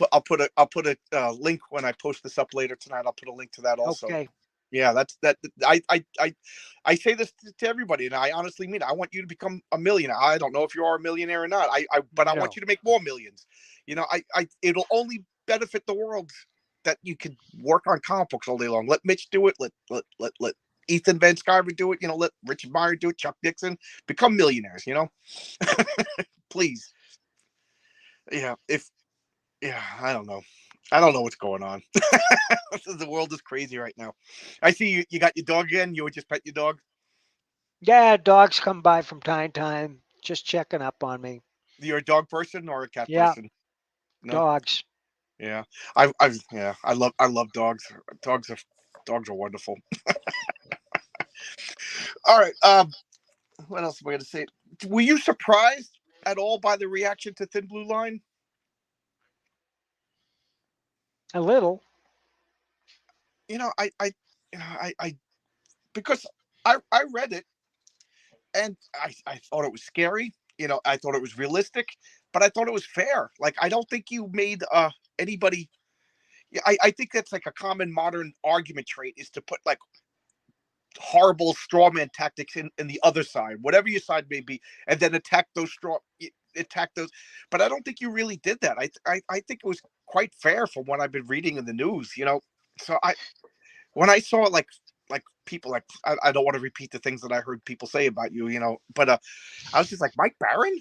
put a link when I post this up later tonight. I'll put a link to that also. Okay. Yeah, that's that. I say this to everybody, and I honestly mean it. I want you to become a millionaire. I don't know if you are a millionaire or not. But I want No. you to make more millions. It'll only benefit the world that you could work on comic books all day long. Let Mitch do it. Let Ethan Van Sciver do it. Let Richard Meyer do it. Chuck Dixon become millionaires. Please. Yeah. If Yeah, I don't know. I don't know what's going on. The world is crazy right now. I see you. You got your dog in. You would just pet your dog. Yeah, dogs come by from time to time, just checking up on me. You're a dog person or a cat Yeah, person? No. dogs. Yeah. Yeah. I love dogs. Dogs are dogs are wonderful. All right. What else am I going to say? Were you surprised at all by the reaction to Thin Blue Line? A little. I because I read it and I thought it was scary. I thought it was realistic, but I thought it was fair. Like, I don't think you made anybody. Yeah, I think that's like a common modern argument trait is to put like horrible strawman tactics in the other side, whatever your side may be, and then attack those. But I don't think you really did that. I think it was quite fair from what I've been reading in the news. So when I saw like people I don't want to repeat the things that I heard people say about you, but I was just like Mike Barron,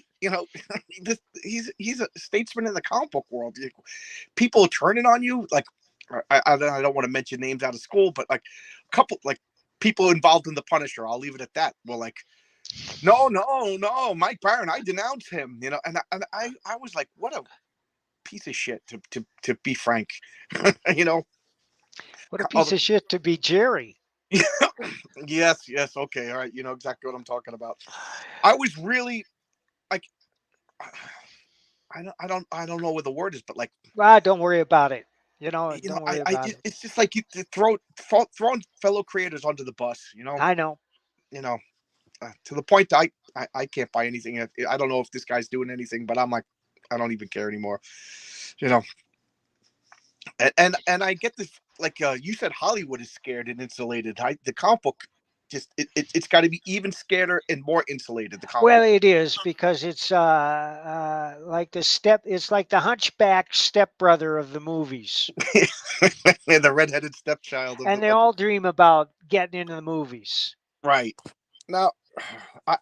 he's a statesman in the comic book world. People turning on you, like I don't want to mention names out of school, but like a couple like people involved in the Punisher. I'll leave it at that. Well, like no, no, no, Mike Barron, I denounce him, and I was like, what a piece of shit to be frank, you know. What a piece of shit to be Jerry. Yes, yes, okay, all right, you know exactly what I'm talking about. I was really like, I don't know what the word is, but like, Ah, don't worry about it. Don't worry about it. it's just like you throwing fellow creators under the bus, I know. you know, to the point that I can't buy anything. I don't know if this guy's doing anything, but I'm like, I don't even care anymore, you know. And I get this, like you said, Hollywood is scared and insulated. The comic book just it's got to be even scarier and more insulated. The comic Well, book. it is because it's like the step. It's like the Hunchback stepbrother of the movies, The redheaded stepchild of and they all dream about getting into the movies. right now.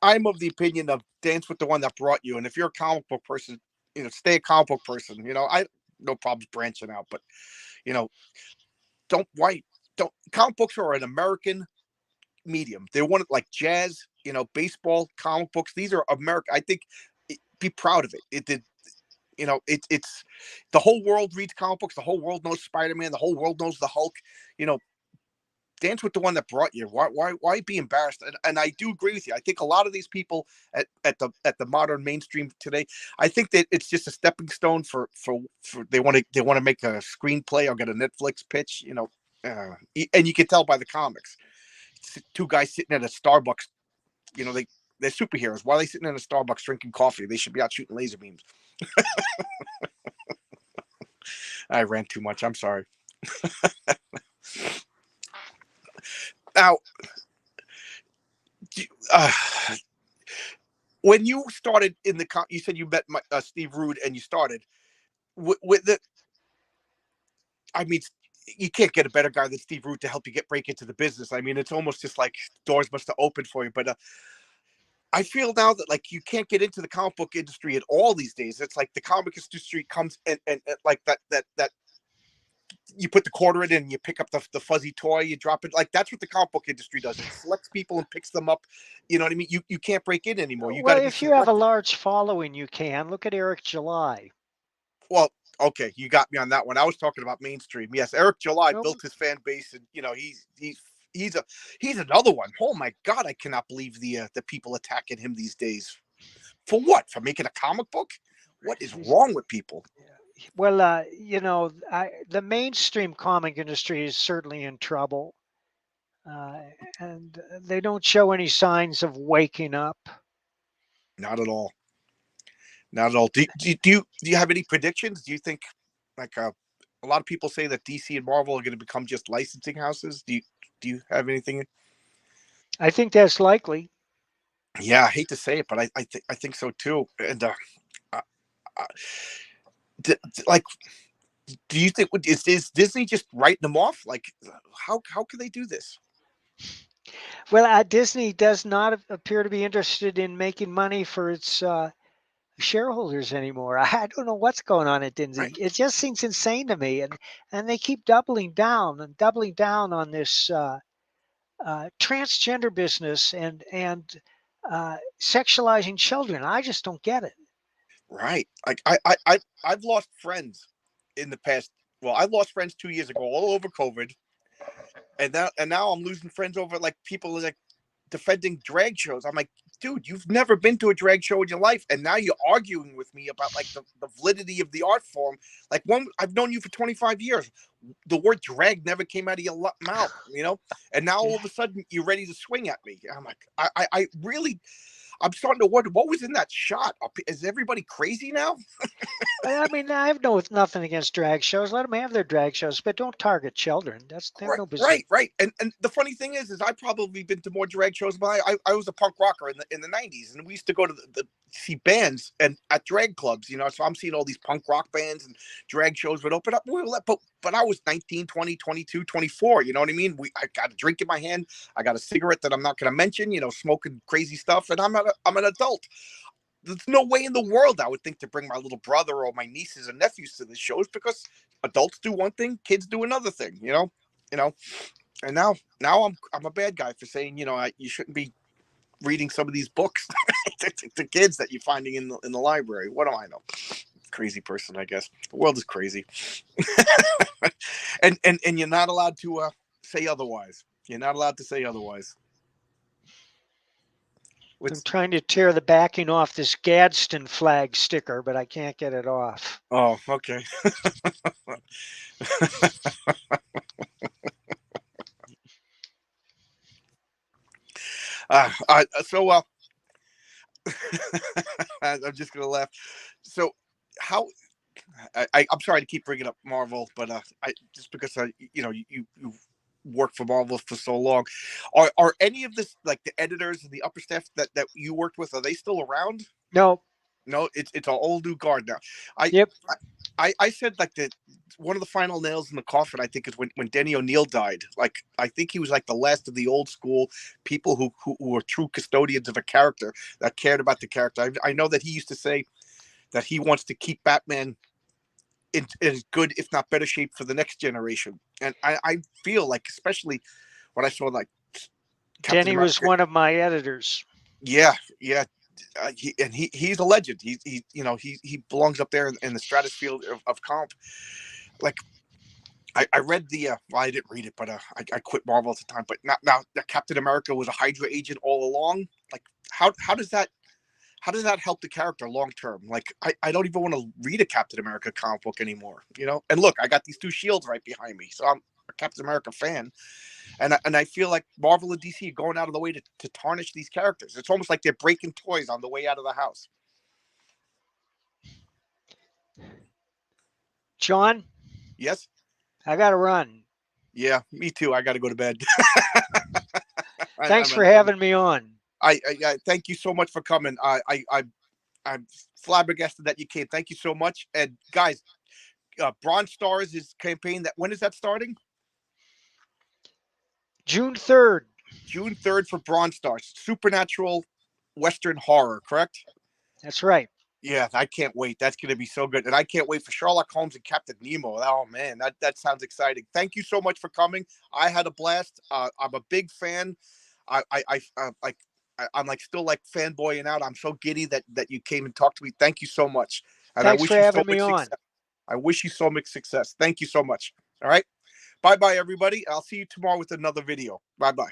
I'm of the opinion of dance with the one that brought you, and if you're a comic book person, stay a comic book person. I no problems branching out, but you know, don't why don't comic books are an American medium. They want it like jazz, baseball, comic books. These are America. I think be proud of it. It did. It's the whole world reads comic books. The whole world knows Spider-Man. The whole world knows the Hulk. You know, dance with the one that brought you. Why be embarrassed? And I do agree with you. I think a lot of these people at the modern mainstream today, I think that it's just a stepping stone for they want to make a screenplay or get a Netflix pitch. And you can tell by the comics. Two guys sitting at a Starbucks. They're superheroes. Why are they sitting in a Starbucks drinking coffee? They should be out shooting laser beams. I ran too much. I'm sorry. Now, uh, when you started in you said you met Steve Rude and you started with the. I mean, you can't get a better guy than Steve Rude to help you break into the business. I mean, it's almost just like doors must have opened for you. But I feel now that like you can't get into the comic book industry at all these days. It's like the comic industry comes and like that you put the quarter in and you pick up the fuzzy toy, you drop it. Like that's what the comic book industry does. It selects people and picks them up. You know what I mean? You can't break in anymore. You got Well, to be if you have a selective. large following, you can look at Eric July. Well, okay, you got me on that one. I was talking about mainstream. Yes, Eric July Well, built his fan base, and he's a he's another one. Oh my god, I cannot believe the people attacking him these days. For what? For making a comic book? What is he's- wrong with people? well, the mainstream comic industry is certainly in trouble, uh, and they don't show any signs of waking up. Not at all. Not at all. Do you have any predictions? Do you think like a lot of people say that DC and Marvel are going to become just licensing houses? Do you have anything? I think that's likely. Yeah, I hate to say it, but I think so too. And uh, uh, like, do you think is Disney just writing them off? Like, how can they do this? Well, Disney does not appear to be interested in making money for its shareholders anymore. I don't know what's going on at Right, Disney. It just seems insane to me, and they keep doubling down and doubling down on this transgender business and sexualizing children. I just don't get it. right. Like I've lost friends in the past. Well, I lost friends 2 years ago, all over COVID, and now I'm losing friends over like people like defending drag shows. I'm like, dude, you've never been to a drag show in your life, and now you're arguing with me about like the validity of the art form. Like one, I've known you for 25 years. The word drag never came out of your mouth, and now all of a sudden you're ready to swing at me. I'm like, I really, I'm starting to wonder what was in that shot. Is everybody crazy now? I mean, I have nothing against drag shows. Let them have their drag shows, but don't target children. They have Right, no business. right, right. And the funny thing is I probably been to more drag shows, but I was a punk rocker in the '90s, and we used to go to the see bands and at drag clubs, you know. So I'm seeing all these punk rock bands and drag shows would open up. But I was 19, 20, 22, 24. You know what I mean? I got a drink in my hand. I got a cigarette that I'm not going to mention. You know, smoking crazy stuff, and I'm an adult. There's no way in the world I would think to bring my little brother or my nieces and nephews to the shows because adults do one thing, kids do another thing. You know. And now I'm a bad guy for saying, you know, you shouldn't be reading some of these books to kids that you're finding in the library. What do I know? Crazy person, I guess. The world is crazy. And you're not allowed to say otherwise. You're not allowed to say otherwise. I'm trying to tear the backing off this Gadsden flag sticker, but I can't get it off. Oh, okay. So I'm just gonna laugh. So how I'm sorry to keep bringing up Marvel, but I just because you know you worked for Marvel for so long. Are any of this like the editors and the upper staff that you worked with? Are they still around? No. No, it's an old new guard now. I Yep. I said like the one of the final nails in the coffin. I think is when Denny O'Neil died. Like I think he was like the last of the old school people who were true custodians of a character that cared about the character. I know that he used to say that he wants to keep Batman in good, if not better shape for the next generation. And I feel like, especially when I saw like Captain Denny was America. one of my editors. Yeah, yeah. He's a legend. He you know he belongs up there in the stratosphere of comp. Like I read the well, I didn't read it, but I quit Marvel at the time. But now Captain America was a Hydra agent all along. Like how does that help the character long term? Like I don't even want to read a Captain America comic book anymore, you know. And look, I got these two shields right behind me, so I'm a Captain America fan. And I feel like Marvel and DC are going out of the way to tarnish these characters. It's almost like they're breaking toys on the way out of the house. John, Yes. I got to run. Yeah, me too. I got to go to bed. Thanks for having me on. I thank you so much for coming. I'm flabbergasted that you came. Thank you so much. And guys, Bronze Stars is campaign that when is that starting? June 3rd. June 3rd for Bronze Stars. Supernatural Western horror, correct? That's right. Yeah, I can't wait. That's going to be so good. And I can't wait for Sherlock Holmes and Captain Nemo. Oh, man, that sounds exciting. Thank you so much for coming. I had a blast. I'm a big fan. I'm like still like fanboying out. I'm so giddy that you came and talked to me. Thank you so much. And I Thanks wish for you so having me much on. success. I wish you so much success. Thank you so much. All right. Bye-bye, everybody. I'll see you tomorrow with another video. Bye-bye.